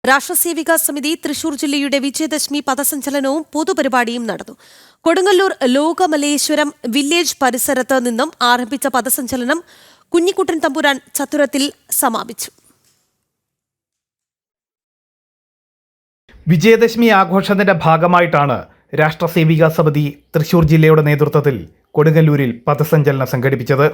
രാഷ്ട്രസേവിക സമിതി തൃശൂർ ജില്ലയുടെ വിജയദശമി പഥസഞ്ചലനവും പൊതുപരിപാടിയും നടന്നു. കൊടുങ്ങല്ലൂർ ലോകമലേശ്വരം വില്ലേജ് പരിസരത്ത് നിന്നും ആരംഭിച്ച പഥസഞ്ചലനം കുഞ്ഞിക്കുട്ടൻ തമ്പുരാൻ ചത്തുരത്തിൽ സമാപിച്ചു. വിജയദശമി ആഘോഷത്തിന്റെ ഭാഗമായിട്ടാണ് രാഷ്ട്രസേവിക സമിതി തൃശൂർ ജില്ലയുടെ നേതൃത്വത്തിൽ കൊടുങ്ങല്ലൂരിൽ പഥസഞ്ചലനം സംഘടിപ്പിച്ചത്.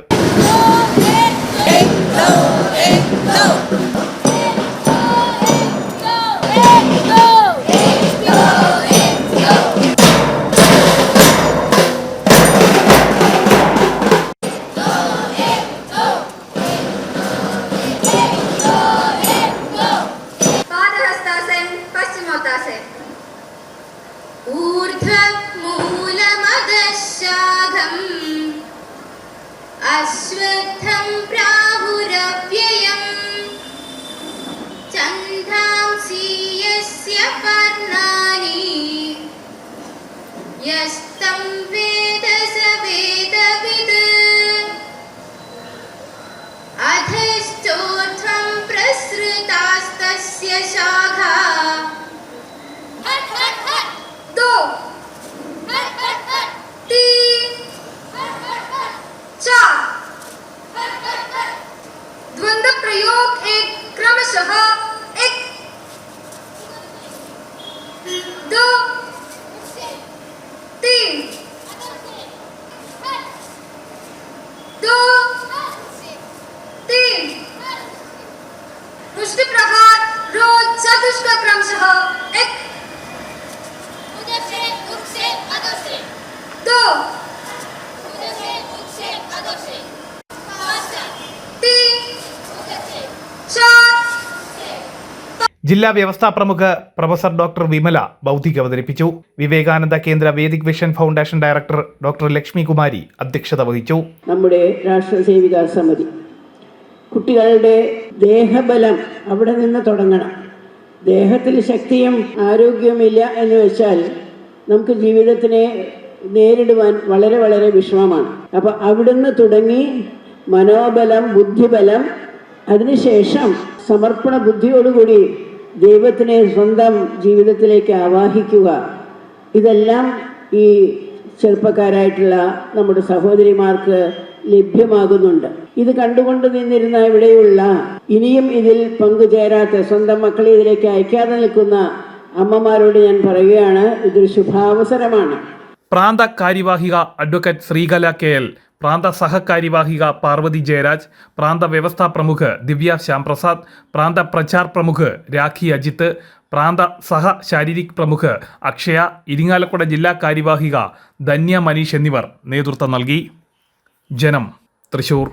अश्वत्थं प्राहुरव्ययम् चन्दांसि यस्य पर्णानि यस्तं वेद स वेदविद् अधश्चोर्ध्वं प्रसृतास्तस्य शाखा दो तीन चार द्वंद्व प्रयोग एक क्रमशः एक दो तीन दो तीन मुष्टि प्रहार रोज चतुष्क क्रमशः एक दो ജില്ലാ വ്യവസ്ഥാ പ്രമുഖ പ്രൊഫസർ ഡോക്ടർ വിമല ബൗദ്ധിക അവതരിപ്പിച്ചു. വിവേകാനന്ദ കേന്ദ്ര Vedic vision foundation director doctor Lakshmi Kumari അധ്യക്ഷത വഹിച്ചു. നമ്മുടെ രാഷ്ട്രസേവിക സമിതി കുട്ടികളുടെ ദേഹബലം അവിടെ നിന്ന് തുടങ്ങണം. ദേഹത്തിൽ ശക്തിയും ആരോഗ്യവുമില്ല എന്ന് വെച്ചാൽ നമുക്ക് ജീവിതത്തിനെ നേരിടുവാൻ വളരെ വളരെ വിഷമമാണ്. അപ്പോൾ അവിടുന്ന് തുടങ്ങി മനോബലം, ബുദ്ധിബലം, അതിനുശേഷം സമർപ്പണ ബുദ്ധിയോടുകൂടി ദൈവത്തിനെ സ്വന്തം ജീവിതത്തിലേക്ക് ആവാഹിക്കുക, ഇതെല്ലാം ഈ ചെറുപ്പക്കാരായിട്ടുള്ള നമ്മുടെ സഹോദരിമാർക്ക് ലഭ്യമാകുന്നുണ്ട്. ഇത് കണ്ടുകൊണ്ട് നിന്നിരുന്ന ഇവിടെയുള്ള ഇനിയും ഇതിൽ പങ്കുചേരാത്ത സ്വന്തം മക്കളെ ഇതിലേക്ക് അയക്കാതെ നിൽക്കുന്ന അമ്മമാരോട് ഞാൻ പറയുകയാണ്, ഇതൊരു ശുഭാവസരമാണ്. പ്രാന്ത കാര്യവാഹിക അഡ്വക്കേറ്റ് ശ്രീകല KL, പ്രാന്ത സഹകാര്യവാഹിക പാർവതി ജയരാജ്, പ്രാന്ത വ്യവസ്ഥാ പ്രമുഖ് ദിവ്യ ശ്യാംപ്രസാദ്, പ്രാന്ത പ്രചാർ പ്രമുഖ് രാഖി അജിത്ത്, പ്രാന്ത സഹ ശാരീരിക് പ്രമുഖ് അക്ഷയ, ഇരിങ്ങാലക്കുട ജില്ലാ കാര്യവാഹിക ധന്യ മനീഷ് എന്നിവർ നേതൃത്വം നൽകി. ജനം, തൃശൂർ.